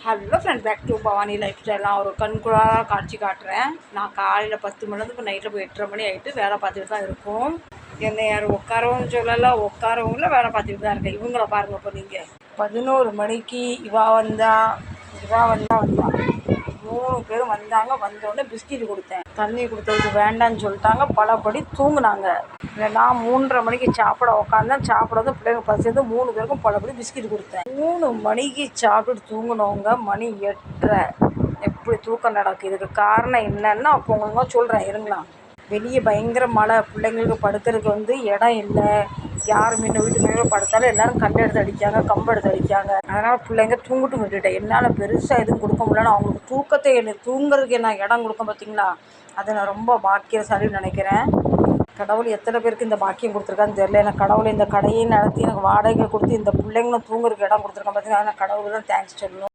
Hello friend, back to Bhavani life style. நான் ஒரு கண்கூடாக காட்சி காட்டுறேன். நான் காலையில் 10 மணிலேருந்து இப்போ நைட்டில் போய் 8:30 மணி ஆகிட்டு வேலை பார்த்துட்டு தான் இருக்கும். என்னை யாரும் உட்காரவும் சொல்லலை, உட்காரவும்ல, வேலை பார்த்துட்டு தான் இருக்கேன். இவங்கள பாருங்கள். இப்போ நீங்கள் 11 மணிக்கு இவா வந்தா 3 பேரும் வந்தாங்க. வந்தோடனே பிஸ்கெட் கொடுத்தேன். தண்ணி கொடுத்ததுக்கு வேண்டான்னு சொல்லிட்டாங்க. பலபடி தூங்குனாங்க. நான் 3:30 மணிக்கு சாப்பிட உட்காந்தேன். சாப்பிடாத பிள்ளைங்க பசிந்து 3 பேருக்கும் பலபடி பிஸ்கெட் கொடுத்தேன். 3 மணிக்கு சாப்பிட்டு தூங்கினவங்க மணி 8:30. எப்படி தூக்கம் நடக்குது? இதுக்கு காரணம் என்னன்னா அப்போ உங்களுக்கு சொல்கிறேன் இருங்களா. வெளியே பயங்கர மழை. பிள்ளைங்களுக்கு படுக்கிறதுக்கு இடம் இல்லை. யார் முன்ன வீட்டுக்கு படுத்தாலும் எல்லோரும் கல் எடுத்து அடிக்காங்க, கம்பு எடுத்து அடிக்காங்க. அதனால் பிள்ளைங்க தூங்கிட்டு விட்டுட்டேன். என்னால் பெருசாக எதுவும் கொடுக்க முடியலன்னு அவங்களுக்கு தூக்கத்தை தூங்குறதுக்கு நான் இடம் கொடுக்க பார்த்தீங்களா, அதை நான் ரொம்ப பாக்கியசாலின்னு நினைக்கிறேன். கடவுள் எத்தனை பேருக்கு இந்த பாக்கியம் கொடுத்துருக்கான்னு தெரியல. எனக்கு கடவுள் இந்த கடையை நடத்தி எனக்கு வாடகை கொடுத்து இந்த பிள்ளைங்களும் தூங்குறதுக்கு இடம் கொடுத்துருக்கேன் பார்த்தீங்கன்னா, நான் கடவுளுக்கு தான் தேங்க்ஸ் சொல்லணும்.